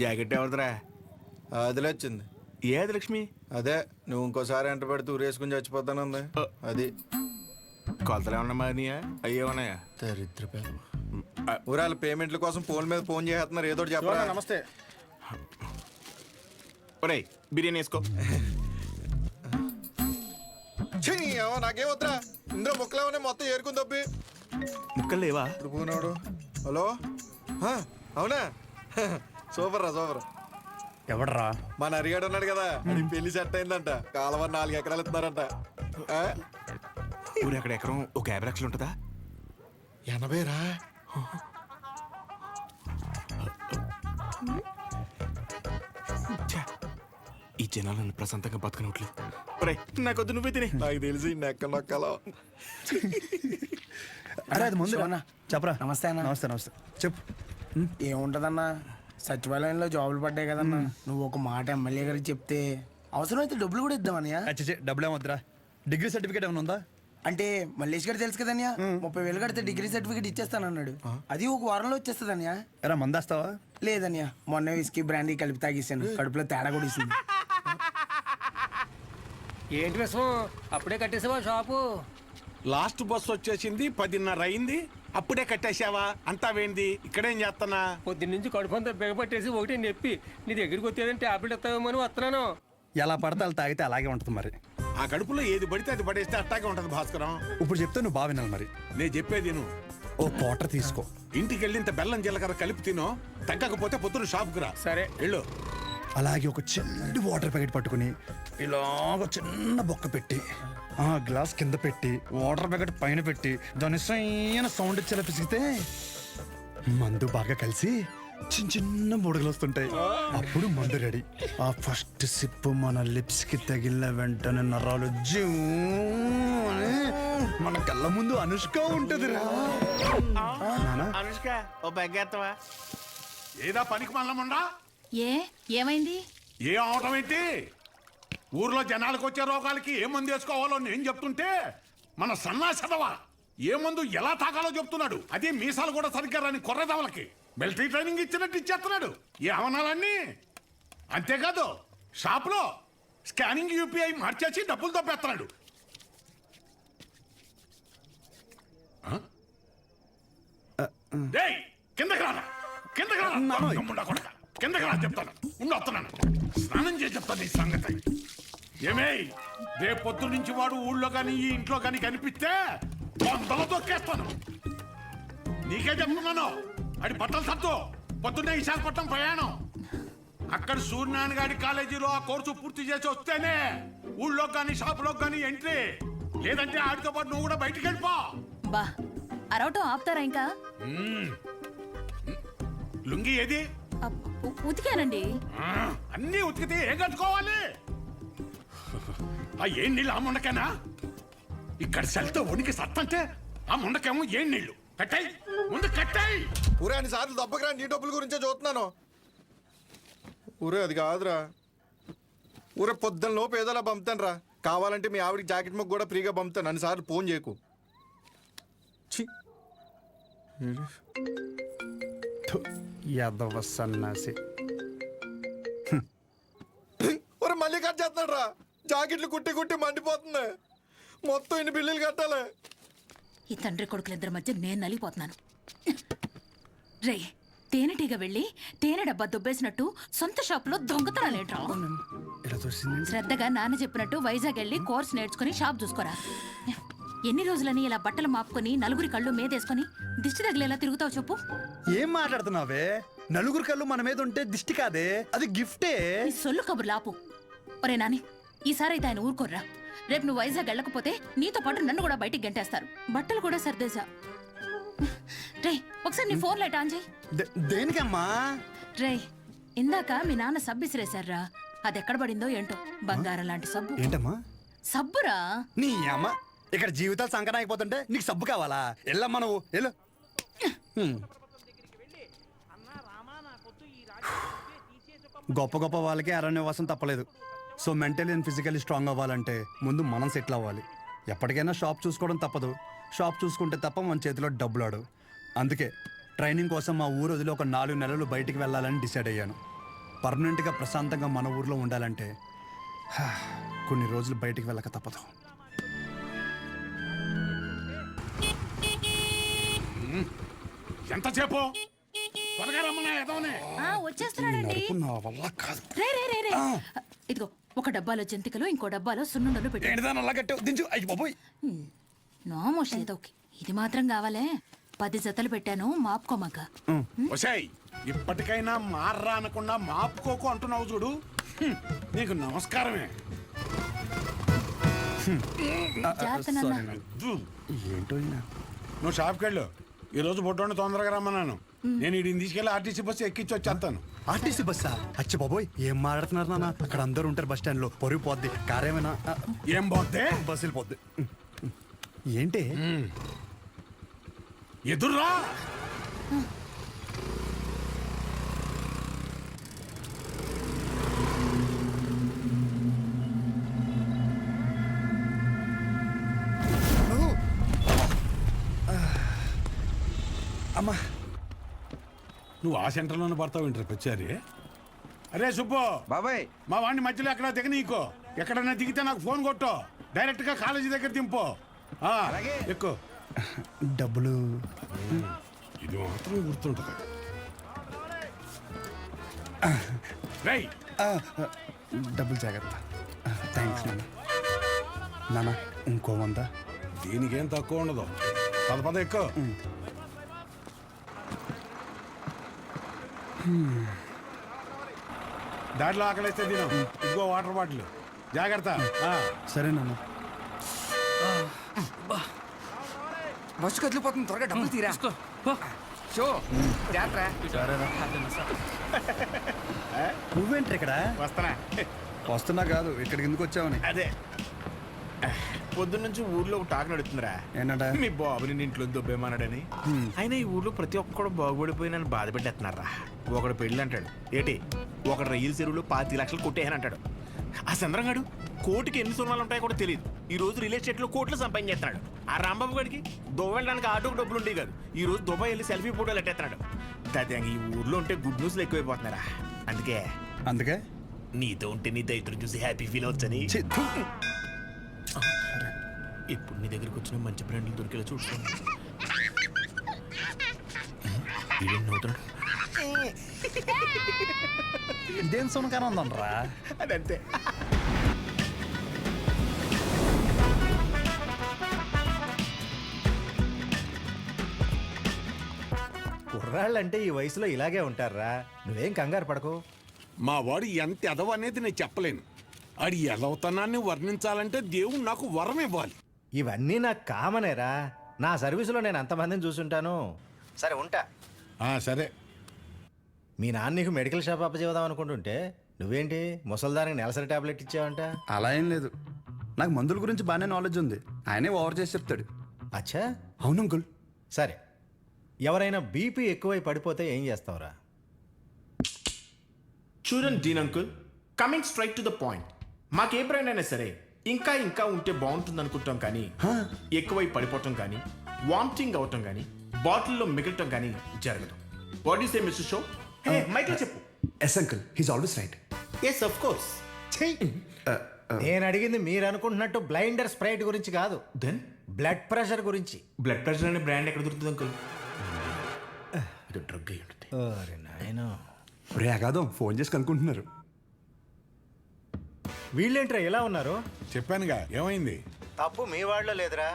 Jacket ఎవరిదిరా? అదిలే వచ్చింది. ఏది లక్ష్మి? అదే నువ్వు ఇంకోసారి ఎంట పెడితే ఊరేసుకుని చచ్చిపోతానుంది. అది కొలతలు ఏమన్నా మారినాయా? అయ్యే ఉన్నాయా? దరిద్ర ఊరాల పేమెంట్ల కోసం ఫోన్ మీద ఫోన్ చేస్తున్నారు. ఏదో చెప్పరా. నమస్తే. ఒరేయ్ బిర్యానీ వేసుకో. నాకేం వద్దా, ఇందులో ముక్కలేమనే మొత్తం ఏరుకుని తప్పి. ముక్కలు లేవా? ఇప్పుడు పోనాడు. హలో, అవునా? సూపర్ రా, సూపర్. ఎవడరా? మన అరిగాడు ఉన్నాడు కదా, అది పెళ్లి సెట్ అయిందంట. కాలువ 4 ఎకరాలు ఇస్తున్నారంట. ఊరు ఎక్కడ ఎకరం ఒక 50 లక్షలు ఉంటుందా? 80 రా. ఈ జనాలు నన్ను ప్రశాంతంగా బతకనట్లేదు. నాకొద్దు, నువ్వే తినే. నాకు తెలిసి నెక్క నొక్కలో. అరే అది ముందు చెప్పరా. నమస్తే అన్న. నమస్తే నమస్తే. చెప్పు. ఏముంటదన్నా, సచివాలయంలో జాబులు పడ్డాయి కదన్నా. నువ్వు ఒక మాట ఎమ్మెల్యే గారికి చెప్తే అవసరమైతే డబ్బులు కూడా ఇద్దామన్నయ్య. డబ్బులు ఏమొద్దురా. డిగ్రీ సర్టిఫికేట్ ఏమైనా ఉందా? అంటే మల్లేష్ గారు తెలుసు కదన్యా, 30,000 కడితే డిగ్రీ సర్టిఫికేట్ ఇచ్చేస్తానన్నాడు. అది ఒక వారంలో వచ్చేస్తుందన్యా. ఎరా మందేస్తావా? లేదన్యా, మొన్న విస్కీ బ్రాండీ కలిపి తాగేసాను. కడుపులో తేడా కూడా ఇస్తుంది. ఏంటి విషయం? అప్పుడే కట్టేసావా షాపు? లాస్ట్ బస్ వచ్చేసింది, 10:30 అయింది, అప్పుడే కట్టేసావా? అంతా వేంది, ఇక్కడేం చేస్తానా? పొద్దున్నుంచి కడుపంతా బిగపట్టేసి ఒకటి నొప్పి. నీ దగ్గరికి వచ్చేదంటే టాబ్లెట్ ఇస్తావేమో అని వస్తున్నాను. ఎలా పడితే అలా తాగితే అలాగే ఉంటుంది మరి. ఆ కడుపులో ఏది పడితే అది పడేస్తే అట్టాగే ఉంటది భాస్కరం. ఇప్పుడు చెప్తే నువ్వు బాగా వినాలి మరి. నేను చెప్పేది నువ్వు ఓ క్వార్టర్ తీసుకో. ఇంటికి వెళ్ళి ఇంత బెల్లం జీలకర్ర కలిపి తినో, తగ్గకపోతే పొద్దున షాప్కి రా. సరే వెళ్ళు. అలాగే ఒక చిన్న వాటర్ ప్యాకెట్ పట్టుకుని ఇలాగ చిన్న బొక్క పెట్టి ఆ గ్లాస్ కింద పెట్టి వాటర్ ప్యాకెట్ పైన పెట్టి దాని సైన సౌండ్ ఇచ్చేలా పిసిగితే మందు బాగా కలిసి చిన్న చిన్న బుడగలు వస్తుంటాయి. అప్పుడు మందు రెడీ. ఆ ఫస్ట్ సిప్ మన లిప్స్ కి తగిలిన వెంటనే నరాలు జూ అని మన కళ్ళ ముందు అనుష్క ఉంటది రా. అనుష్క ఓ బెగ్గేత్తవా? ఏదా పనికి మల్లముండా? ఏమైంది? ఏ అవటం ఏంటి? ఊర్లో జనాలకు వచ్చే రోగాలకి ఏ మందు వేసుకోవాలో నేను చెప్తుంటే మన సన్నాసదవా ఏ మందు ఎలా తాగాలో చెప్తున్నాడు. అదే మీసాలు కూడా సరిగ్గా రాని కొర్రదవలకి మిలిటరీ ట్రైనింగ్ ఇచ్చినట్టు ఇచ్చేస్తున్నాడు. ఏ అవనాలన్నీ అంతేకాదు, షాప్లో స్కానింగ్ యూపీఐ మార్చేసి డబ్బులు తప్పేస్తున్నాడు. కిందకి రానా, కిందకి రానా కొడక, కిందకి రా చెప్తాను. వస్తున్నాను, స్నానం చేసి చెప్తాను ఈ సంగతి. ఏమే రేపు పొద్దు నుంచి వాడు ఊళ్ళో కానీ ఈ ఇంట్లో కానీ కనిపిస్తే 100 తొక్కేస్తాను. నీకే చెప్తున్నాను. అది బట్టలు సత్తు, పొద్దున్నే విశాఖపట్నం ప్రయాణం. అక్కడ సూర్యనారాయణ గారి కాలేజీలో ఆ కోర్సు పూర్తి చేసి వస్తేనే ఊళ్ళో కానీ షాపులో కానీ ఎంట్రీ. లేదంటే ఆడితో పాటు నువ్వు కూడా బయటికి వెళ్ళిపో. బా అరవటం ఆపుతారా ఇంకా? లుంగి ఏది? ఉతికానండి. అన్నీ ఉతికితే ఏం కట్టుకోవాలి? ఆ ఏం నీళ్ళు ఆ ముండకేనా? ఇక్కడ సెల్తో వణికి సత్తంటే ఆ ముండకేమో ఏం నీళ్ళు. కట్టాయి ముందు కట్టాయి. ఊరే అన్ని సార్లు దెబ్బకి రా, నీ డబ్బుల గురించే చూస్తున్నాను. ఊరే అది కాదురా. ఊరే పొద్దున్న లోపు ఏదోలా పంపుతాను రా. కావాలంటే మీ ఆవిడికి జాకెట్ ముక్క కూడా ఫ్రీగా పంపుతాను. అన్నిసార్లు ఫోన్ చేయకు. యాదవ సన్నాసి. ఊరే మళ్ళీ కట్ చేస్తున్నాడు రా. జాకెట్లు కుట్టి కుట్టి మండిపోతుంది. మొత్తం ఇన్ని బిల్లులు కట్టాలి. ఈ తండ్రి కొడుకులిద్దరి మధ్య నేను నలిగిపోతున్నాను. రే, తేనెటీగ వెళ్ళి తేనె డబ్బా దుబ్బేసినట్టు సొంత షాపులో దొంగతనాలేంట్రా? శ్రద్ధగా నాన్న చెప్పినట్టు వైజాగ్ వెళ్ళి కోర్స్ నేర్చుకుని షాప్ చూసుకోరా. ఎన్ని రోజులని ఇలా బట్టలు మాపుకొని నలుగురి కళ్ళు మీదేసుకొని దిష్టి తగిలేలా తిరుగుతావు చెప్పు? ఏం మాట్లాడుతున్నావే? నలుగురు కళ్ళు మన మీద ఉంటే దిష్టి కాదే, అది గిఫ్టే. ఈ సొల్లు కబుర్లు ఆపు. ఒరే నాని, ఈసారి అయితే ఆయన ఊరుకోర్రా. రేపు నువ్వు వైజాగ్ వెళ్ళకపోతే నీతో పాటు నన్ను కూడా బయటికి గంటేస్తారు. బట్టలు కూడా సర్దేశా. రే, ఒకసారి నీ ఫోన్ లైట్ ఆన్ చేయి. దేనికమ్మా? రే, ఇందాక మీ నాన్న సబ్బు ఇసిరేశారా, అది ఎక్కడ పడిందో ఏంటో. బంగారం లాంటి సబ్బు. ఏంటమ్మా? సబ్బురా. నీ అమ్మ, ఇక్కడ జీవితాలు సంకటం అయిపోతుంటే నీకు సబ్బు కావాలా? ఎల్లమ్మా నువ్వు వెళ్ళు. గొప్ప గొప్ప వాళ్ళకి అరణ్యవాసం తప్పలేదు. So mentally and physically strong అవ్వాలంటే ముందు మనం సెటిల్ అవ్వాలి. ఎప్పటికైనా షాప్ చూసుకోవడం తప్పదు. షాప్ చూసుకుంటే తప్ప మన చేతిలో డబ్బులు ఆడు. అందుకే ట్రైనింగ్ కోసం మా ఊరు వదిలి ఒక 4 నెలలు బయటికి వెళ్ళాలని డిసైడ్ అయ్యాను. పర్మనెంట్గా ప్రశాంతంగా మన ఊర్లో ఉండాలంటే కొన్ని రోజులు బయటికి వెళ్ళక తప్పదు. ఎంతసేపు త్వరగా రమ్మన్నా ఎదవనే. వచ్చేస్తున్నాడండి. నడుపు నా వల్ల కాదు. రే రే రే రే ఇదిగో ఒక డబ్బాలో జంతికలు ఇంకో డబ్బాలో సున్నుండలు పెట్టి ఏంటిదాని అలా కట్టావు? దించు. అయ్యి బాబోయ్. నోమోష్ ఏదో ఓకే. ఇది మాత్రం కావాలే 10 జతలు పెట్టాను మాపుకోమాక. ఒసేయ్ ఇప్పటికైనా మార్రా అనకుండా మాపుకోకు అంటున్నావు చూడు. నీకు నమస్కారమే. జాగ్రత్త నాన్న. ఏంటో ఈయన. నువ్వు షాప్కి వెళ్ళు. ఈ రోజు బొడ్డోని తొందరగా రమ్మన్నాను. నేను వీడిని తీసుకెళ్ళి ఆర్టీసీ బస్సు ఎక్కించి వచ్చేస్తాను. ఆర్టీసీ బస్సా? అచ్చి బాబోయ్, ఏం మాట్లాడుతున్నారు నాన్న? అక్కడ అందరూ ఉంటారు బస్ స్టాండ్ లో. పొరుగు పోద్ది. కారేమైనా ఏం పోతే బస్సు వెళ్ళిపోద్ది. ఏంటి ఎదుర్రా. అమ్మా, నువ్వు ఆ సెంటర్లోనే పడతావు ఇంటర్ వచ్చారి. అరే సుబ్బు బాబాయ్, మా వాడిని మధ్యలో ఎక్కడ దిగనీకో. ఎక్కడన్నా దిగితే నాకు ఫోన్ కొట్టు. డైరెక్ట్ గా కాలేజీ దగ్గర దింపు. ఎక్కువ డబ్బులు ఇది మాత్రం గుర్తుంటుంది. రేయ్ డబ్బులు జాగ్రత్త. థ్యాంక్స్ నాన్న. నాన్న ఇంకో 100. దీనికేం తక్కువ ఉండదు. పద ఎక్కువ. దాంట్లో ఆకలిస్తే తిను. ఇదిగో వాటర్ బాటిల్. జాగ్రత్త. సరే నాన్న. బస్సు కదిలిపోతుంది, త్వరగా డబ్బులు తీరా. షో జాగ్రత్త. నువ్వేంటి ఇక్కడ? వస్తానా? వస్తున్నా కాదు, ఇక్కడికి ఎందుకు వచ్చావని. అదే పొద్దున్న నుంచి ఊర్లో ఒక టాక్ నడుతుందిరా. ఏంటంట? మీ బాబుని నీ ఇంట్లో దొబ్బేమన్నాడని. అయినా ఈ ఊర్లో ప్రతి ఒక్కడు బాగుపడిపోయి నన్ను బాధ పెట్టేస్తున్నారా. ఒకడు పెళ్ళి అంటాడు, ఏటి ఒకడు రైలు చెరువులో 5 లక్షలు కొట్టేయని అంటాడు. ఆ చంద్రంగాడు కోటికి ఎన్ని సున్నాలు ఉంటాయో కూడా తెలియదు. ఈ రోజు రియల్ ఎస్టేట్ లో కోట్లు సంపాదించేస్తున్నాడు. ఆ రాంబాబు గడికి దుబాయ్ వెళ్ళడానికి ఆటోకి డబ్బులు ఉండేవి కాదు. ఈ రోజు దుబాయ్ వెళ్ళి సెల్ఫీ ఫోటోలు ఎట్టేస్తున్నాడు. దాదాపు ఈ ఊర్లో ఉంటే గుడ్ న్యూస్లు ఎక్కువైపోతున్నారా. అందుకే నీతో ఉంటే నీ దైత్రం చూసి హ్యాపీ ఫీల్ అవచ్చని ఇప్పుడు నీ దగ్గరికి వచ్చిన మంచి బ్రాండ్లు దొరికేలా చూసుకోండి. ఇదేం సునకాన ఉందనరా? అదంతే. కుర్రాళ్ళంటే ఈ వయసులో ఇలాగే ఉంటారా. నువ్వేం కంగారు పడకు. మా వాడు ఎంత ఎదవ అనేది నేను చెప్పలేను. ఆడి ఎదవతనాన్ని వర్ణించాలంటే దేవుడు నాకు వరం ఇవ్వాలి. ఇవన్నీ నాకు కామనేరా. నా సర్వీసులో నేను అంతమందిని చూసుంటాను. సరే ఉంటా. సరే. మీ నాన్న నీకు మెడికల్ షాప్ అప్పచేద్దాం అనుకుంటుంటే నువ్వేంటి ముసల్దానికి నెలసరి టాబ్లెట్ ఇచ్చావంట? అలా ఏం లేదు, నాకు మందుల గురించి బాగానే నాలెడ్జ్ ఉంది. ఆయనే ఓవర్ చేసి చెప్తాడు. అచ్చా, అవును అంకుల్. సరే, ఎవరైనా బీపీ ఎక్కువై పడిపోతే ఏం చేస్తావురా? చూడండి Dean uncle, coming straight to the point. మాకే బ్రాండ్ అయినా సరే ఇంకా ఇంకా ఉంటే బాగుంటుంది అనుకుంటాం, కానీ ఎక్కువై పడిపోవటం కానీ వామిటింగ్ అవటం కానీ బాటిల్లో మిగలటం కానీ జరగదు. What is a mister show? Michael చెప్పు. Yes uncle, he's always right. Yes of course. నేను అడిగింది మీరు అనుకుంటున్నట్టు బ్లైండర్ స్ప్రైట్ గురించి కాదు, దెన్ బ్లడ్ ప్రెషర్ గురించి. బ్లడ్ ప్రెషర్ అనే బ్రాండ్ ఎక్కడ దొరుకుతుంది అంకుల్? ఇది డ్రగ్ అయి ఉంటుంది. ఓరి నాయనో. రే అగాదం, ఫోన్ చేసి కనుక్కుంటున్నారు. వీళ్ళేంట్రా ఎలా ఉన్నారు? చెప్పానుగా ఏమైంది. తప్పు మీ వాళ్ళలో లేదురా,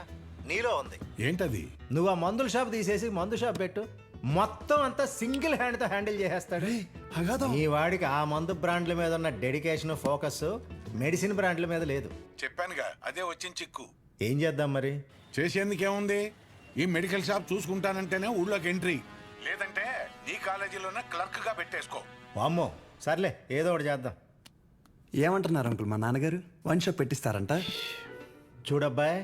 నీలో ఉంది. ఏంటది? నువ్వు ఆ మందుల షాప్ తీసేసి మందు షాప్ పెట్టు, మొత్తం అంతా సింగిల్ హ్యాండ్తో హ్యాండిల్ చేసేస్తాడు. ఈ వాడికి ఆ మందు బ్రాండ్ల మీద ఉన్న డెడికేషన్, ఫోకస్ మెడిసిన్ బ్రాండ్ల మీద లేదు. చెప్పానుగా అదే వచ్చిన చిక్కు. ఏం చేద్దాం మరి? చేసేందుకేముంది, ఈ మెడికల్ షాప్ చూసుకుంటానంటేనే ఊళ్ళోకి ఎంట్రీ, లేదంటే నీ కాలేజీలోనే క్లర్క్ గా పెట్టేసుకో. వామ్మో, సర్లే ఏదో ఒకటి చేద్దాం. ఏమంటున్నారు అంకుల్? మా నాన్నగారు వన్ షాప్ పెట్టిస్తారంట. చూడబ్బాయ్,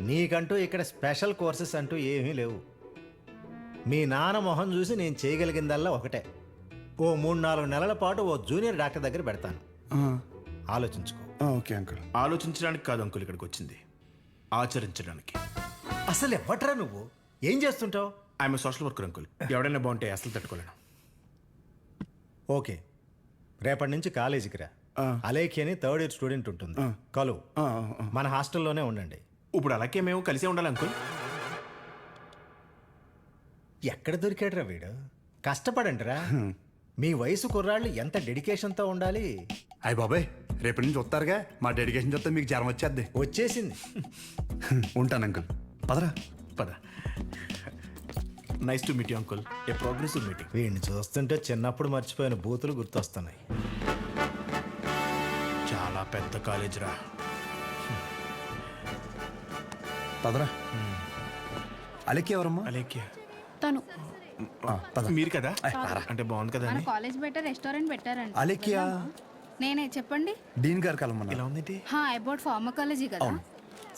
నీకంటూ ఇక్కడ స్పెషల్ కోర్సెస్ అంటూ ఏమీ లేవు. మీ నాన్న మొహం చూసి నేను చేయగలిగిందల్లా ఒకటే, ఓ 3-4 నెలల పాటు ఓ జూనియర్ డాక్టర్ దగ్గర పెడతాను. ఆలోచించుకో. Okay uncle. ఆలోచించడానికి కాదు అంకుల్ ఇక్కడికి వచ్చింది, ఆచరించడానికి. అసలు ఎవ్వట్రా నువ్వు? ఏం చేస్తుంటావు? I'm social worker uncle. ఎవడైనా బాగుంటే అసలు తట్టుకోలేను. ఓకే, రేపటి నుంచి కాలేజీకి రా. అలేఖ్య అని థర్డ్ ఇయర్ స్టూడెంట్ ఉంటుంది, కలు. మన హాస్టల్లోనే ఉండండి. ఇప్పుడు అలాగే మేము కలిసే ఉండాలి అంకుల్. ఎక్కడ దొరికాడురా వీడు? కష్టపడండిరా. మీ వయసు కుర్రాళ్ళు ఎంత డెడికేషన్తో ఉండాలి. అయ్య బాబాయ్, రేపటి నుంచి వస్తారుగా, మా డెడికేషన్ చూస్తే మీకు జ్వరం వచ్చేద్ది. వచ్చేసింది. ఉంటాను అంకుల్. పదరా. పద. Nice to meet you uncle. A progressive meeting. వీడిని చూస్తుంటే చిన్నప్పుడు మర్చిపోయిన బూతులు గుర్తొస్తున్నాయి. చాలా పెద్ద కాలేజ్ రా. పదరా. అలెక్కి ఎవరమ్మా? అలేఖ్య తను పద. మీరు కదా? అంటే బాగుంది కదా మన అని. కాలేజ్ బయట రెస్టారెంట్ పెట్టారండి. అలెక్కియా? నేనే, చెప్పండి. డీన్ గారు కలమన్నా. ఇలా ఉందేంటి? అబౌట్ ఫార్మకాలజీ కదా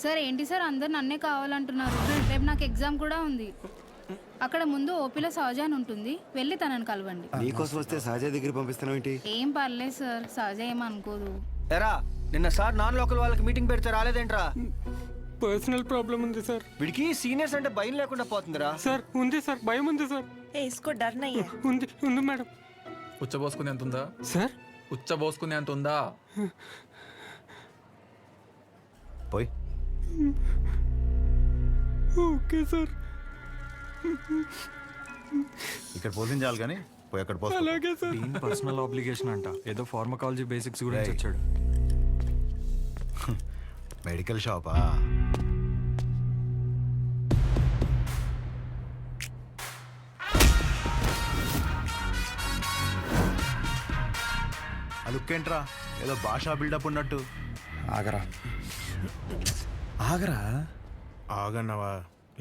సార్. ఏంటి సార్ అందరు నన్నే కావాలంటున్నారు? రేపు నాకు ఎగ్జామ్ కూడా ఉంది. అక్కడ ముందు ఓపీలో సహజ అని ఉంటుంది, వెళ్ళి తనని కలవండి. నీకోసం వస్తే సహజ దగ్గర పంపిస్తున్నావు ఏంటి? ఏం పర్లేదు సార్, సహజ ఏమనుకోదు. ఎరా నిన్న సార్ నాన్ లోకల్ వాళ్ళకి మీటింగ్ పెడితే రాలేదేంట్రా? పర్సనల్ ప్రాబ్లం ఉంది సార్. వీడికి సీనియర్స్ అంటే భయం లేకుండా పోతుందిరా. సార్ ఉంది సార్, భయం ఉంది సార్. ఉంది ఉంది మేడం. ఉచ్చబోసుకునే అంత ఉందా సార్? ఉచ్చబోసుకునే అంత ఉందా? పోయి ఓకే సార్. ఇక్కడ పోషించాలి కానీ పోయి అక్కడ పోస్తా. అలాగే సార్. పర్సనల్ ఆబ్లిగేషన్ అంట, ఏదో ఫార్మకాలజీ బేసిక్స్ గురించి వచ్చాడు. మెడికల్ షాపా? ఆ లుక్ ఏంట్రా, ఏదో భాషా బిల్డప్ ఉన్నట్టు. ఆగరా ఆగరా. ఆగన్నావా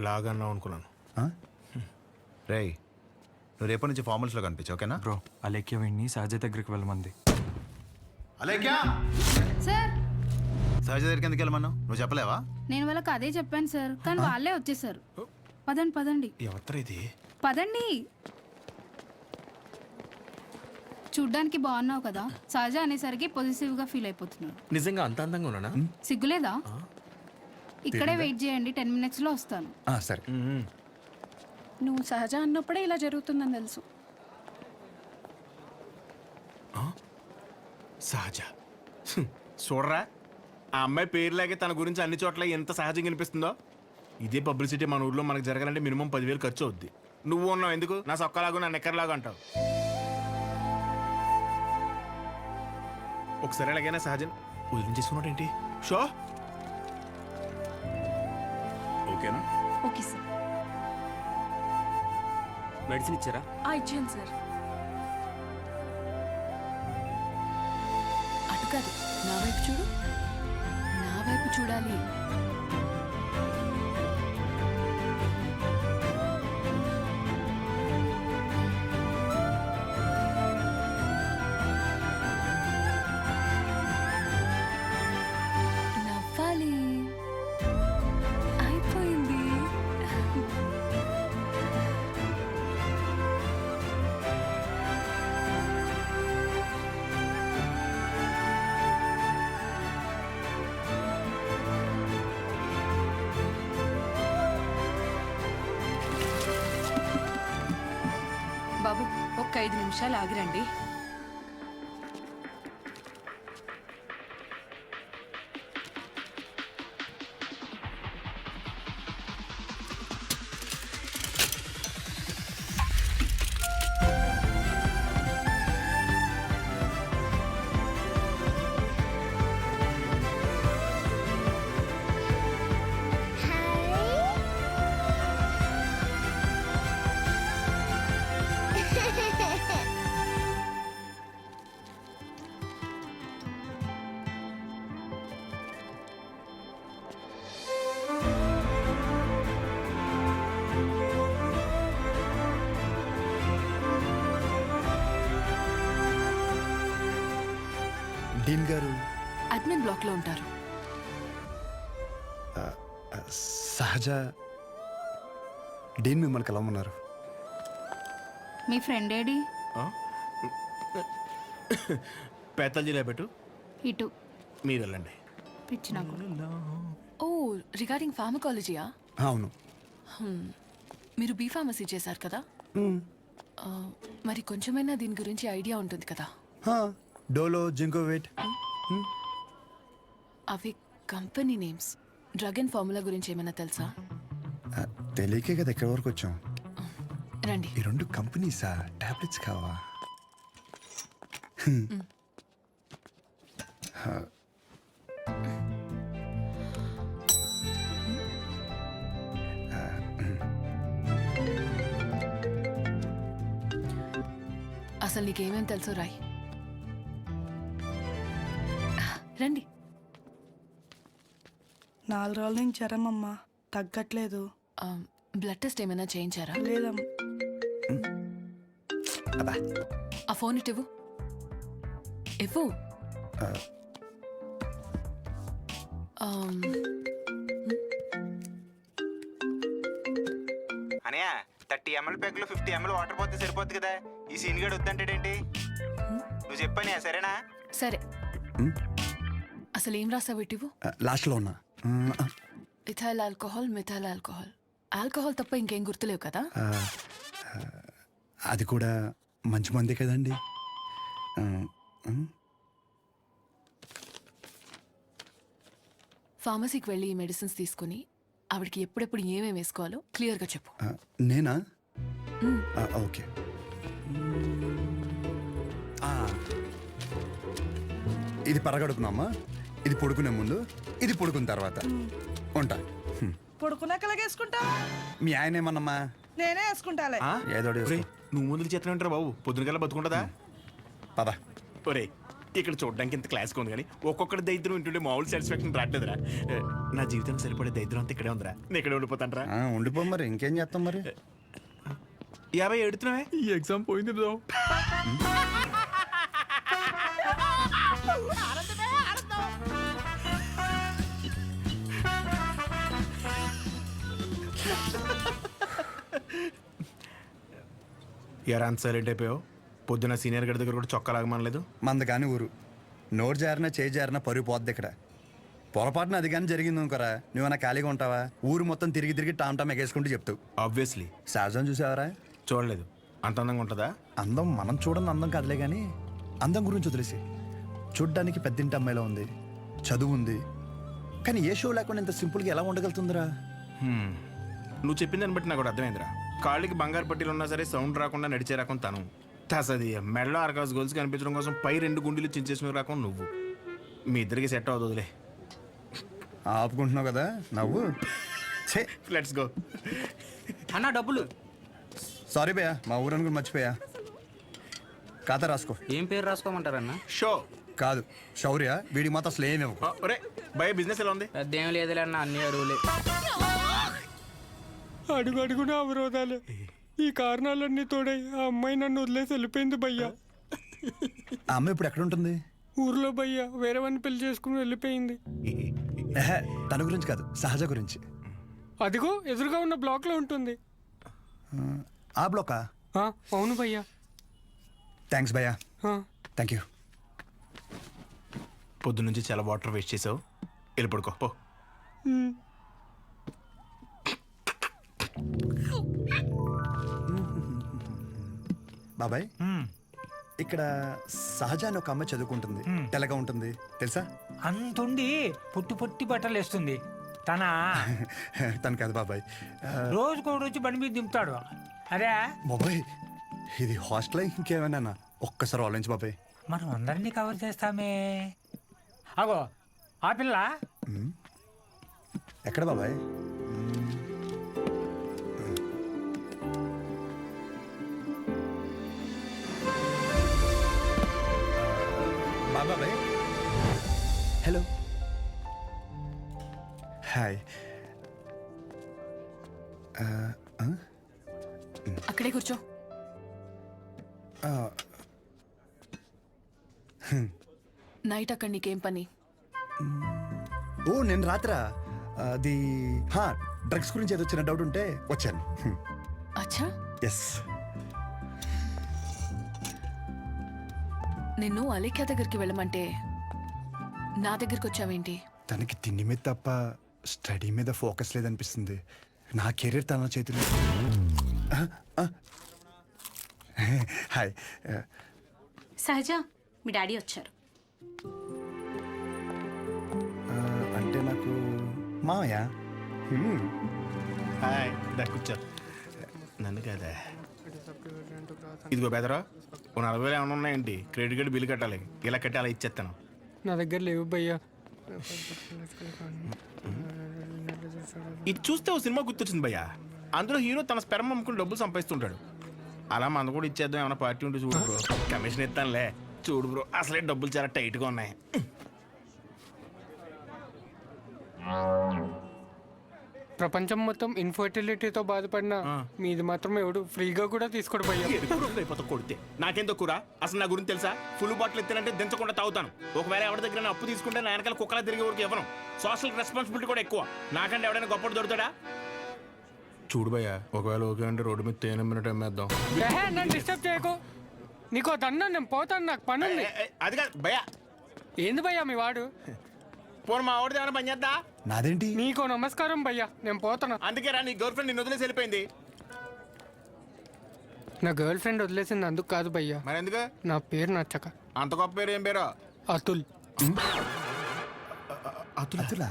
లాగన్నావు అనుకున్నాను. రేయ్, నువ్వు రేపటి నుంచి ఫార్మల్స్లో కనిపించు, ఓకేనా? బ్రో, అలేఖ్య వీడిని సహజ దగ్గరికి వెళ్ళమంది. అలేఖ్యా, సార్ సహజ దగ్గరికి ఎందుకు వెళ్ళమన్నావు? నువ్వు చెప్పలేవా? నేను వాళ్ళకి అదే చెప్పాను సార్, కానీ వాళ్ళే వచ్చేసారు. పదండి పదండి ఎవరు ఇది? పదండి. చూడ్డానికి బాగున్నావు కదా, సహజ అనేసరికి పొజిటివ్ గా ఫీల్ అయిపోతున్నాడు. నిజంగా అంత అందంగా ఉన్నానా? సిగ్గులేదా? ఇక్కడే వెయిట్ చేయండి, 10 minutes లో వస్తాను. సరే. నువ్వు సహజ అన్నప్పుడే ఇలా జరుగుతుందని తెలుసు. సహజ. చూడరా, ఆ అమ్మాయి పేరులాగే తన గురించి అన్ని చోట్ల ఎంత సహజంగా అనిపిస్తుందో. ఇదే పబ్లిసిటీ మన ఊర్లో మనకు జరగాలంటే మినిమం 10,000 ఖర్చు అవుద్ది. నువ్వు ఉన్నావు ఎందుకు? నా సొక్కలాగా నా నెక్కర్లాగా అంటావు. ఒకసారి ఎలాగైనా సహజన్ వదిలించేసుకున్నాడు ఏంటి? షో ఓకేనా? Okay sir. మెడిసిన్ ఇచ్చారా? ఇచ్చాను సార్. అటు కాదు, నా వైపు చూడు. నా వైపు చూడాలి. నవ్వాలి. అయిపోయింది. బాబు, ఒక్క 5 నిమిషాలు ఆగిరండి. డీన్ గారు అడ్మిన్ బ్లాక్ లో ఉంటారు. సహజ, డీన్ మిమ్మల్ని కలవమన్నారు. మీ ఫ్రెండ్ ఏడి? పేతాల్జీలో పెట్టు, ఇటు మీరు వెళ్ళండి. పిచ్చిన ఓ, రిగార్డింగ్ ఫార్మకాలజీయా? అవును. మీరు బీ ఫార్మసీ చేశారు కదా? మరి కొంచెమైనా దీని గురించి ఐడియా ఉంటుంది కదా? డోలో జింకోవేట్. అవి company names. Drug and formula గురించి ఏమైనా తెలుసా? తెలియకే కదా ఎక్కడి వరకు వచ్చాం. రండి. ఈ రెండు కంపెనీసా? టాబ్లెట్స్ కావా? అసలు నీకేమేం తెలుసు రాయ్. రండి. 4 రోజుల నుంచి జ్వరం అమ్మా, తగ్గట్లేదు. బ్లడ్ టెస్ట్ ఏమైనా చేయించారా? లేదమ్మా. ఆ ఫోన్ ఇటు ఇవ్వు. అనయా 30 ml ప్యాక్లో 50 ml వాటర్ పోతే సరిపోద్ది కదా. ఈ సీన్ గడు వద్దంటాడేంటి? నువ్వు చెప్పానే సరేనా? సరే. అసలు ఏం రాసావు ఇటు? లాస్ట్లో ఉన్నా. Ethyl alcohol, methyl alcohol. Alcohol తప్ప ఇంకేం గుర్తులేవు కదా? అది కూడా మంచి మందే కదండి. ఫార్మసీకి వెళ్ళి ఈ మెడిసిన్స్ తీసుకుని ఆవిడకి ఎప్పుడెప్పుడు ఏమేమి వేసుకోవాలో క్లియర్గా చెప్పు. నేనా? ఓకే. ఇది పరగడుకున్నామా, ఇది పడుకునే ముందు, ఇది పడుకున్న తర్వాత. ఉంటా. పడుకున్నాక వేసుకుంటా. మీ ఆయన ఏమన్నమ్మా? నేనే వేసుకుంటాలే. ఏదో నువ్వు ముందుకు చేతనే బాబు, పొద్దున కల్లా బతుకుంటుందా? పద. ఒరే ఇక్కడ చూడడానికి ఇంత క్లాస్గా ఉంది కానీ ఒక్కొక్కటి దరిద్రం వింటుంటే మామూలు సాటిస్ఫాక్షన్ రావట్లేదురా. నా జీవితం సరిపడే దరిద్రం అంతా ఇక్కడే ఉందిరా. నేను ఇక్కడే ఉండిపోతానరా. ఉండిపో మరి, ఇంకేం చేస్తాం మరి. 50 ఎడుతున్నావే. ఈ ఎగ్జామ్ పోయింది బ్రో. ఎరా అంత సైలెంట్ అయిపోయావు? పొద్దున సీనియర్ గడి దగ్గర కూడా చొక్కా లాగమనలేదు. మంద కానీ ఊరు నోరు జారినా చేయి జారినా పరుగు పోద్ది ఇక్కడ. పొరపాటున అది కానీ జరిగింది అనుకోరా, నువ్వన్నా ఖాళీగా ఉంటావా? ఊరు మొత్తం తిరిగి తిరిగి టామ్ టామ్ ఎగేసుకుంటూ చెప్తావు. ఆబ్వియస్లీ. సహజం చూసావరా? చూడలేదు. అంత అందంగా ఉంటుందా? అందం మనం చూడని అందం కాదులే కానీ అందం గురించి వదిలేసి, చూడ్డానికి పెద్దింటి అమ్మాయిలో ఉంది, చదువు ఉంది, కానీ ఏ షో లేకుండా ఇంత సింపుల్గా ఎలా ఉండగలుగుతుందిరా? నువ్వు చెప్పిన దాన్ని బట్టి నాకు కూడా అర్థమైందిరా. కాళ్ళకి బంగారు పట్టీలు ఉన్నా సరే సౌండ్ రాకుండా నడిచే రకం తను. తసది మెడలో ఆర్కాస్ గోల్స్ కనిపించడం కోసం పై 2 గుండెలు చించేసిన రకం నువ్వు. మీ ఇద్దరికి సెట్ అవుతుందిలే. ఆపుకుంటున్నావు కదా నవ్వు. Let's go. అన్న డబ్బులు. సారీ భయ్యా, మా ఊరని కూడా మర్చిపోయా. ఖాతా రాసుకో. ఏం పేరు రాసుకోమంటారన్న? షో కాదు, శౌర్య. వీడికి మాత్రం అసలు ఏమి ఇవ్వకు. ఒరే భయ బిజినెస్ ఎలా ఉంది? పెద్ద ఏం లేదులే అన్న, అన్ని అరువులే. అడుగు అడుగున అవరోధాలే. ఈ కారణాలన్నీ తోడై ఆ అమ్మాయి నన్ను వదిలేసి వెళ్ళిపోయింది భయ్యా. ఆ అమ్మాయి ఇప్పుడు ఎక్కడ ఉంటుంది? ఊర్లో భయ్యా వేరే వాడిని పెళ్లి చేసుకుని వెళ్ళిపోయింది. తన గురించి కాదు, సహజ గురించి. అదిగో ఎదురుగా ఉన్న బ్లాక్ లో ఉంటుంది. ఆ బ్లాకా? అవును భయ్యా. థ్యాంక్స్ భయ్యా. Thank you. పొద్దున్నుంచి చాలా వాటర్ వేస్ట్ చేసావు. వెళ్ళి పడుకో పో. బాబాయ్, ఇక్కడ సహజ అని ఒక అమ్మాయి చదువుకుంటుంది, తెల్లగా ఉంటుంది, తెలుసా? అంతుండి పుట్టి పుట్టి బట్టలు వేస్తుంది. తను కాదు బాబాయ్, రోజుకో రోజు బండి మీద దింపుతాడు. అరే బాబాయ్, ఇది హాస్టల్ ఇంకేమైనా? ఒక్కసారి ఆలోచించు బాబాయ్. మనం అందరినీ కవర్ చేస్తామే. అగో ఆ పిల్ల ఎక్కడ బాబాయ్? బాబాయ్, హలో, హాయ్. అక్కడే కూర్చో. నైట్ అక్కడ నీకేం పని? ఓ నేను రాత్రా అది డ్రగ్స్ గురించి ఏదో చిన్న డౌట్ ఉంటే వచ్చాను. అచ్చా. ఎస్. నిన్ను అలేఖ్య దగ్గరికి వెళ్ళమంటే నా దగ్గరికి వచ్చావేంటి? తనకి తిండి మీద తప్ప స్టడీ మీద ఫోకస్ లేదనిపిస్తుంది. నా కెరీర్ తన చేతిలో. హాయ్. సహజ మీ డాడీ వచ్చారు. అంటే నాకు మామయ్య. హాయ్ కూర్చోరు. నన్ను కదా ఇదిగో బెదరా, ఓ 40,000 ఏమైనా ఉన్నాయండి? క్రెడిట్ కార్డు బిల్లు కట్టాలి, ఇలా కట్టి అలా ఇచ్చేస్తాను. నా దగ్గర లేవు భయ్యా. ఇది చూస్తే ఓ సినిమా గుర్తొచ్చింది భయ్యా. అందులో హీరో తన స్పెర్మ్ అమ్ముకుని డబ్బులు సంపాదిస్తుంటాడు. అలా మన కూడా ఇచ్చేద్దాం, ఏమైనా పార్టీ ఉంటే చూడు బ్రో. కమిషన్ ఇస్తానులే. చూడు బ్రో, అసలే డబ్బులు చాలా టైట్గా ఉన్నాయి. ప్రపంచం మొత్తం ఇన్ఫర్టిలిటీతో బాధపడినా మీది మాత్రం ఎవడు ఫ్రీగా కూడా తీసుకోడు భయ్యా. అయిపోతా కొడితే నాకేం తక్కువ. అసలు నా గురించి తెలుసా? ఫుల్ బాటిల్ ఎత్తానంటే దించకుండా తాగుతాను. ఒకవేళ ఎవరి దగ్గర అప్పు తీసుకుంటే నా వెనకాల కుక్కలా తిరిగే వరకు ఇవ్వను. సోషల్ రెస్పాన్సిబిలిటీ కూడా ఎక్కువ. నాకంటే ఎవడైనా గొప్పడు దొరుకుతాడా? చూడు భయ్యా, ఒకవేళ ఓకే అంటే రోడ్డు మీద తేనె మినిట్ అమ్మేద్దాం. నన్ను డిస్టర్బ్ చేయకు. నీకో దన్నా, నేను పోతాను, నాకు పని ఉంది. అది కాదు భయ్యా. ఏంది భయ్యా మీ వాడు? పోను మా ఆవిడది ఏమైనా పని చేద్దా? నాదేంటి? నీకో నమస్కారం భయ్యా, నేను పోతాను. అందుకే రా, నీ గర్ల్ ఫ్రెండ్ నిన్ను వదిలేసి వెళ్ళిపోయింది. నా గర్ల్ ఫ్రెండ్ వదిలేసింది అందుకు కాదు భయ్యా. మరి ఎందుకు? నా పేరు నచ్చక. అంత గొప్ప పేరు ఏం పేరు? అతుల్. అతులా?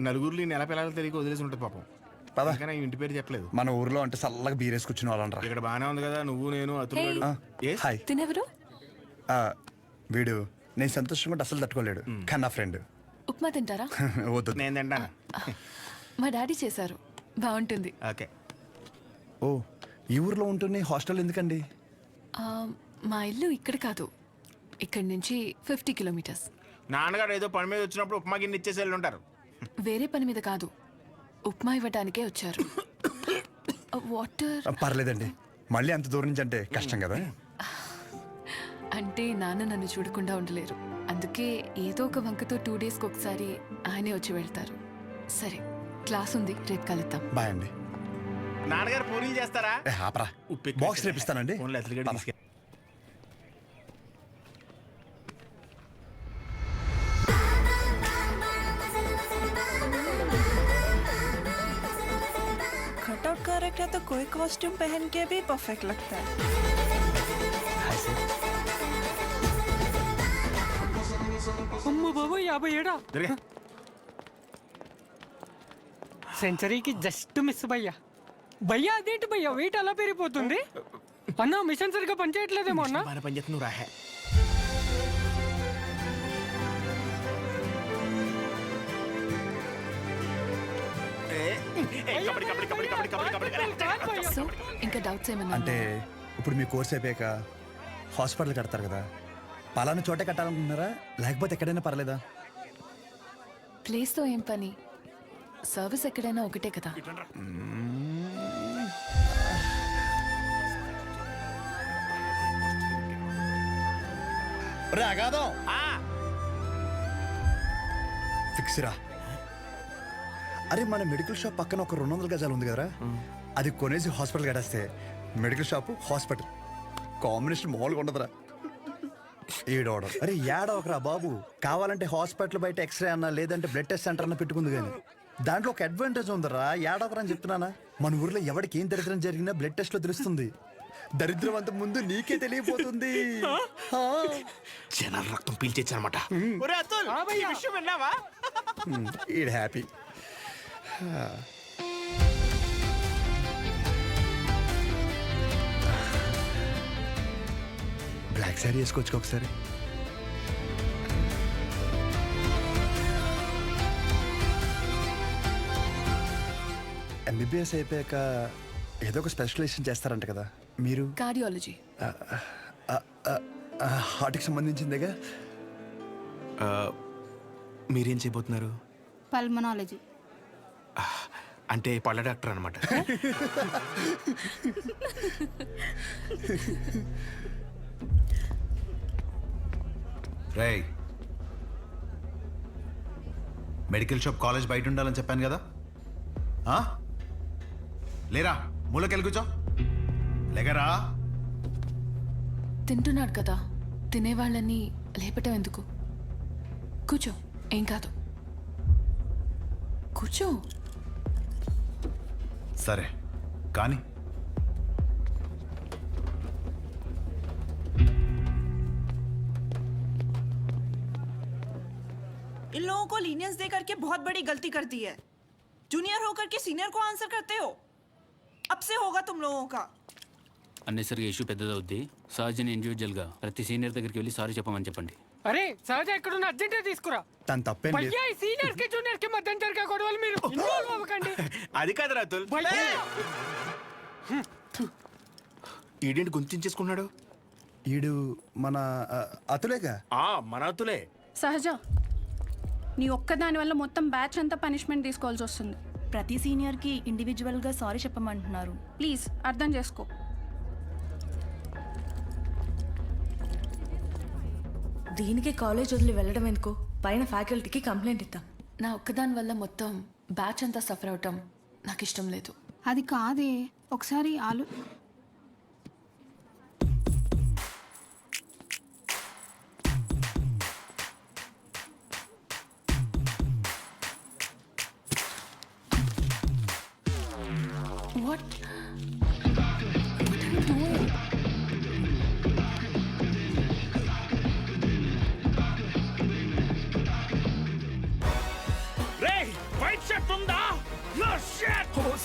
నలుగురిలో నెల పిల్లలు తిరిగి వదిలేసి ఉంటుంది పాపం. అందుకని ఇంటి పేరు చెప్పలేదు. మన ఊర్లో అంటే చల్లగా బీరేసుకొచ్చిన వాళ్ళనరా. ఇక్కడ బాగానే ఉంది కదా, నువ్వు నేను అతులు. హాయ్. తినెవరు? వీడు నేను సంతోషంగా ఉంటే అసలు తట్టుకోలేడు, కానీ నా ఫ్రెండ్. ఉప్మా తింటారా? వద్దు. నేను తింటాను. మా డాడీ చేశారు, బాగుంటుంది. ఓకే. ఓ, ఈ ఊర్లో ఉంటున్న హాస్టల్ ఎందుకండి? మా ఇల్లు ఇక్కడ కాదు, ఇక్కడి నుంచి 50 కిలోమీటర్స్. నాన్నగారు ఏదో పని మీద వచ్చినప్పుడు ఉప్మా గిన్నె ఇచ్చేసి వెళ్ళి ఉంటారు. వేరే పని మీద కాదు, ఉప్మా ఇవ్వడానికే వచ్చారు. వాటర్? పర్లేదండి, మళ్ళీ అంత దూరం నుంచి అంటే కష్టం కదా. అంటే నాన్న నన్ను చూడకుండా ఉండలేరు, అందుకే ఏదో ఒక వంకతో 2 డేస్కి ఒకసారి ఆయనే వచ్చి వెళ్తారు. సరే, క్లాస్ ఉంది, రేపు కలుద్దాం. బాయ్ అండి. నాన్నగారు పూరీలు చేస్తారా? ఆపరా, బాక్స్ రేపిస్తానండి. कटआउट कैरेक्टर तो कोई कॉस्ट्यूम पहन के भी परफेक्ट लगता है. అమ్మ బాబు 57. సెంచరీకి జస్ట్ మిస్ భయ్యా. భయ్యా అదేంటి భయ్యా వెయిట్ అలా పెరిగిపోతుంది? అన్న మిషన్ సరిగ్గా పనిచేయట్లేదేమో అన్న. పనిచేస్తున్నావు రాహే. సో ఇంకా డౌట్స్ ఏమన్నా? అంటే ఇప్పుడు మీ కోర్స్ అయిపోయాక హాస్పిటల్ కడతారు కదా, పలానా చోటే కట్టాలనుకుంటున్నారా లేకపోతే ఎక్కడైనా పర్లేదా? ప్లేస్తో ఏం పని, సర్వీస్ ఎక్కడైనా ఒకటే కదా. రాగాదో ఫిక్స్ రా. అరే, మన మెడికల్ షాప్ పక్కన ఒక 200 గజాలు ఉంది కదరా, అది కొనేసి హాస్పిటల్ కట్టేస్తే మెడికల్ షాప్ హాస్పిటల్ కాంబినేషన్ మామూలుగా ఉండదురా. ఏడవడం అరే ఏడవకరా బాబు, కావాలంటే హాస్పిటల్ బయట ఎక్స్రే అన్నా లేదంటే బ్లడ్ టెస్ట్ సెంటర్ అన్న పెట్టుకుంది, కానీ దాంట్లో ఒక అడ్వాంటేజ్ ఉందరా. ఏడవకరా అని చెప్తున్నానా. మన ఊర్లో ఎవరికి ఏం దరిద్రం జరిగినా బ్లడ్ టెస్ట్ లో తెలుస్తుంది. దరిద్రం అంత ముందు నీకే తెలియపోతుంది. జనాల రక్తం పీల్చేచ్చనమాట. ఈడ్ హ్యాపీ. బ్లాక్ శారీ వేసుకోవచ్చు ఒకసారి. ఎంబీబీఎస్ అయిపోయాక ఏదో ఒక స్పెషలైజేషన్ చేస్తారంట కదా మీరు? కార్డియాలజీ. హార్ట్కి సంబంధించిందేగా. మీరేం చేయబోతున్నారు? పల్మనాలజీ. అంటే పళ్ళ డాక్టర్ అనమాట. రేయ్, మెడికల్ షాప్ కాలేజ్ బయట ఉండాలని చెప్పాను కదా, లేరా మూలకెళ్ళి కూర్చో. లేకరా. తింటున్నాడు కదా, తినేవాళ్ళని లేపటం ఎందుకు? కూర్చో, ఏం కాదు, కూర్చో. సరే కానీ लीनियंस दे करके बहुत बड़ी गलती कर दी है। जूनियर होकर के सीनियर को आंसर करते हो। अब से होगा तुम लोगों का। అన్నెసరిగా ఇష్యూ పెద్దదవుద్ది. సహజని ఇండివిజువల్గా ప్రతి సీనియర్ దగ్గరికి వెళ్ళి సారీ చెప్పమని చెప్పండి. అరే సహజ ఎక్కడున్న అర్జెంట్ తీసుకురా. తను తప్పేం లేదు. భయ్యా ఈ సీనియర్ కి జూనియర్ కి మధ్య జరిగే గొడవలు మీరు ఇన్వాల్వ్ అవ్వకండి. అది కాదు రాతుల్. ఈడేంటి గుంతించేసుకున్నాడు? ఈడు మన అతులేగా. మన అతులే. సహజ నీ ఒక్కదాని వల్ల మొత్తం బ్యాచ్ అంతా పనిష్మెంట్ తీసుకోవాల్సి వస్తుంది. ప్రతి సీనియర్ కి ఇండివిజువల్ గా సారీ చెప్పమంటున్నారు. ప్లీజ్ అర్థం చేసుకో. దీనికి కాలేజ్ వదిలి వెళ్ళడం ఎందుకు? పైన ఫ్యాకల్టీకి కంప్లైంట్ ఇద్దాం. నా ఒక్కదాని వల్ల మొత్తం బ్యాచ్ అంతా సఫర్ అవటం నాకు ఇష్టం లేదు. అది కాదే, ఒకసారి వాట్ వైట్ షర్ట్ ఉందా?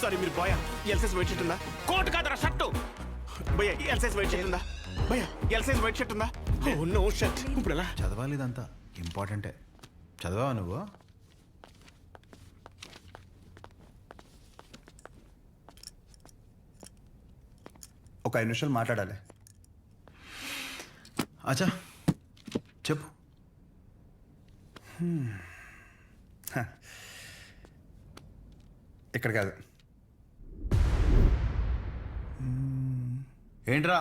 సారీ మీరు బాయ్. ఎల్సైజ్ వైట్ షర్ట్ ఉందా? కోట్ కాదరా షర్టు. భయ్యా ఎల్సైజ్ వైట్ షర్ట్ ఉందా? భయ్యా ఎల్సైజ్ వైట్ షర్ట్ ఉందా? No shirt. ఇప్పుడు ఎలా చదవాలి ఇదంతా ఇంపార్టెంటే. చదవా నువ్వు? ఒక 5 నిమిషాలు మాట్లాడాలి. అచ్చా చెప్పు. ఇక్కడ కాదు. ఏంట్రా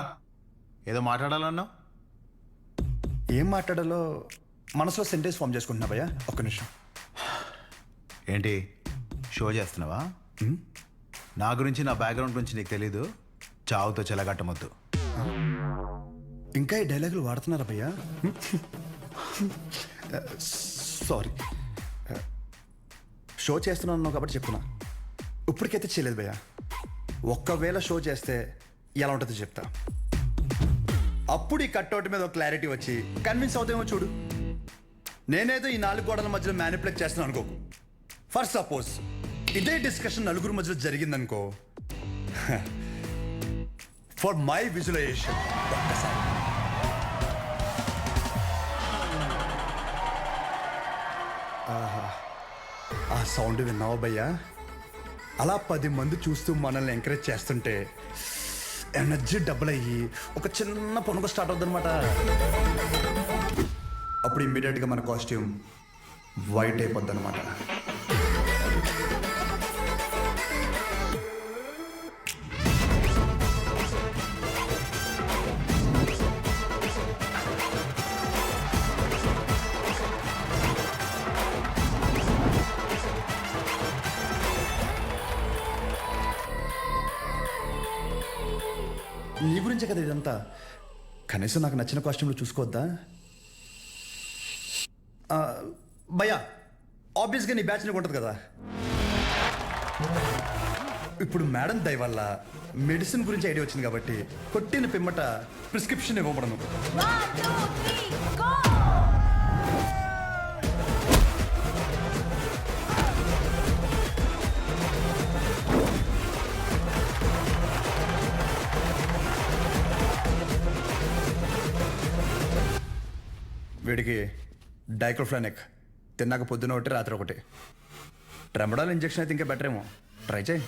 ఏదో మాట్లాడాలన్నావు? ఏం మాట్లాడాలో మనసులో సెంటెన్స్ ఫామ్ చేసుకుంటున్నా భయ్యా. ఒక్క నిమిషం. ఏంటి షో చేస్తున్నావా? నా గురించి నా బ్యాక్గ్రౌండ్ గురించి నీకు తెలీదు. చావుతో చెలగట్టమొద్దు. ఇంకా ఈ డైలాగులు వాడుతున్నారా భయ్యా? సారీ. షో చేస్తున్నాను కాబట్టి చెప్తున్నా. ఇప్పటికైతే చేయలేదు భయ్యా. ఒక్కవేళ షో చేస్తే ఎలా ఉంటుందో చెప్తా. అప్పుడు ఈ కట్అవుట్ మీద ఒక క్లారిటీ వచ్చి కన్విన్స్ అవుతామో చూడు. నేనేదో ఈ 4 గోడల మధ్యలో మ్యానిపులేట్ చేస్తున్నాను అనుకోకు. ఫర్ సపోజ్ ఇదే డిస్కషన్ నలుగురు మధ్యలో జరిగిందనుకో. ఫర్ మై విజువలైజేషన్ ఒక్కసారి ఆ సౌండ్ విన్నావా భయ్యా? అలా 10 మంది చూస్తూ మనల్ని ఎంకరేజ్ చేస్తుంటే ఎనర్జీ డబుల్ అయ్యి ఒక చిన్న పొనుగు స్టార్ట్ అవుతుంది అనమాట. అప్పుడు ఇమ్మీడియట్గా మన కాస్ట్యూమ్ వైట్ అయిపోద్ది అనమాట. నీ గురించే కదా ఇదంతా. కనీసం నాకు నచ్చిన కాస్ట్యూమ్లో చూసుకోవద్దా భయ్యా? ఆబ్వియస్గా నీ బ్యాచ్ నీకు ఉంటుంది కదా. ఇప్పుడు మేడం దయ వల్ల మెడిసిన్ గురించి ఐడియా వచ్చింది కాబట్టి కొట్టిన పిమ్మట ప్రిస్క్రిప్షన్ ఇవ్వబడను. వీడికి డైక్లోఫ్లానిక్ తిన్నాక పొద్దున ఒకటి రాత్రి ఒకటి. ట్రెమడాల్ ఇంజెక్షన్ అయితే ఇంకా బెటర్ ఏమో. ట్రై చేయి.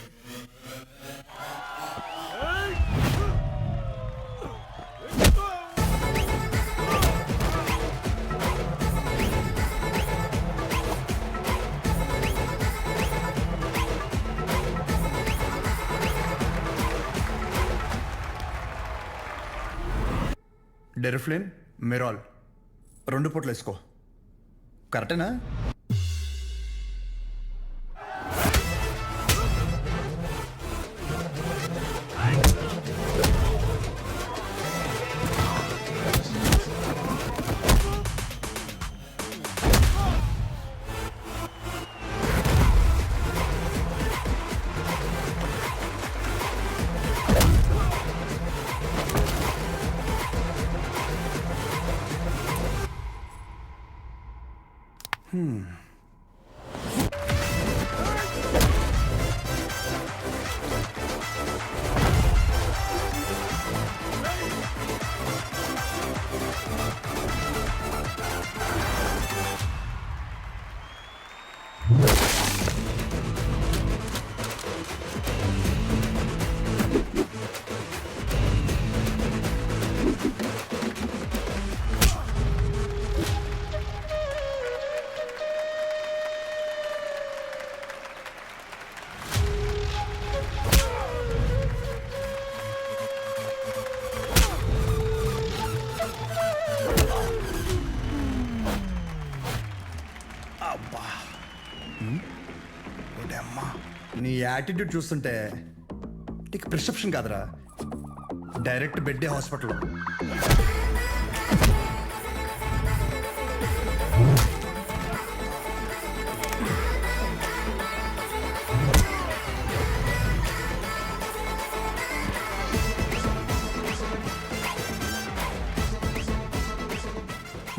డెరిఫ్లిన్, మిరాల్ 2 పూటలు వేసుకో. కరెక్టేనా? నీ యాటిట్యూడ్ చూస్తుంటే నీకు ప్రిస్క్రిప్షన్ కాదురా, డైరెక్ట్ బెడ్డే హాస్పిటల్.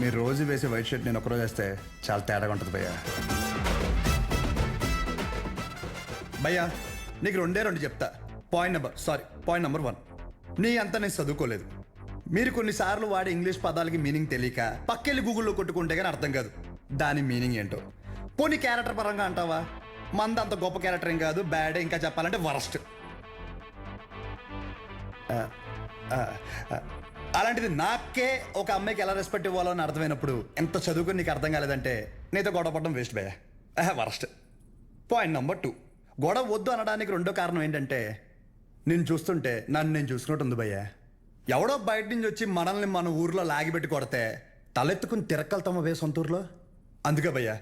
మీరు రోజు వేసే వైట్ షర్ట్ నేను ఒకరోజు వేస్తే చాలా తేడాగా ఉంటుంది భయ్యా. భయ్యా నీకు రెండు చెప్తా. పాయింట్ నెంబర్ 1, నీ అంతా నేను చదువుకోలేదు. మీరు కొన్నిసార్లు వాడే ఇంగ్లీష్ పదాలకి మీనింగ్ తెలియక పక్కెళ్ళి గూగుల్లో కొట్టుకుంటే కానీ అర్థం కాదు దాని మీనింగ్ ఏంటో. పోనీ క్యారెక్టర్ పరంగా అంటావా, మంద అంత గొప్ప క్యారెక్టర్ ఏం కాదు, బ్యాడే, ఇంకా చెప్పాలంటే వరస్ట్. అలాంటిది నాకే ఒక అమ్మాయికి ఎలా రెస్పెక్ట్ ఇవ్వాలో అని అర్థమైనప్పుడు ఎంత చదువుకుని నీకు అర్థం కాలేదంటే నీతో గొడవ పడడం వేస్ట్ భయ్యా, వరస్ట్. పాయింట్ నెంబర్ 2, గొడవ వద్దు అనడానికి రెండో కారణం ఏంటంటే నేను చూస్తుంటే నన్ను నేను చూసుకున్నట్టు ఉంది భయ్యా. ఎవడో బయట నుంచి వచ్చి మనల్ని మన ఊర్లో లాగిపెట్టి కొడితే తలెత్తుకుని తిరక్కలుతామా వే సొంత ఊర్లో. అందుకే భయ్యా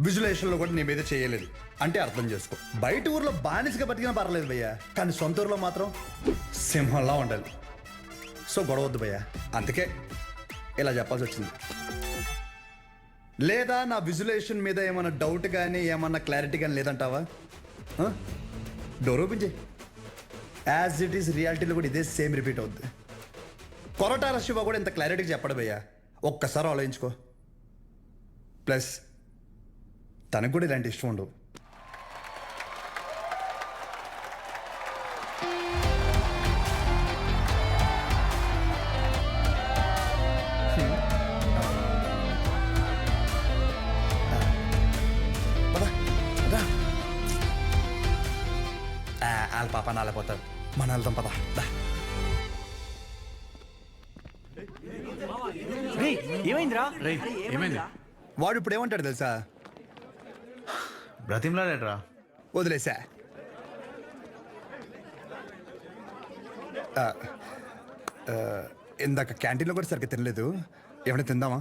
విజులేషన్లో కూడా నీ మీద చేయలేదు అంటే అర్థం చేసుకో. బయట ఊర్లో బానిసగా బతికినా పర్లేదు భయ్యా, కానీ సొంత ఊర్లో మాత్రం సింహంలా ఉండాలి. సో గొడవ వద్దు భయ్యా, అందుకే ఇలా చెప్పాల్సి వచ్చింది. లేదా నా విజులేషన్ మీద ఏమైనా డౌట్ కానీ ఏమన్నా క్లారిటీ కానీ లేదంటావా? డోర్ ఓపెన్ చేయి. యాజ్ ఇట్ ఈస్ రియాలిటీలో కూడా ఇదే సేమ్ రిపీట్ అవుద్ది. కొరటాల శివ కూడా ఇంత క్లారిటీగా చెప్పడు భయ్యా, ఒక్కసారి ఆలోచించుకో. ప్లస్ తనకు కూడా ఇలాంటి ఇష్టం ఉండవు. వాళ్ళ పాప నాలేపోతాడు, మన వెళ్దాం పద. ఏమైందిరా? ఏమైంది? వాడు ఇప్పుడు ఏమంటాడు తెలుసా? బ్రతిమ్లాడేట్రా? వదిలేసా. ఇందాక క్యాంటీన్లో కూడా సరిగ్గా తినలేదు, ఏమైనా తిందామా?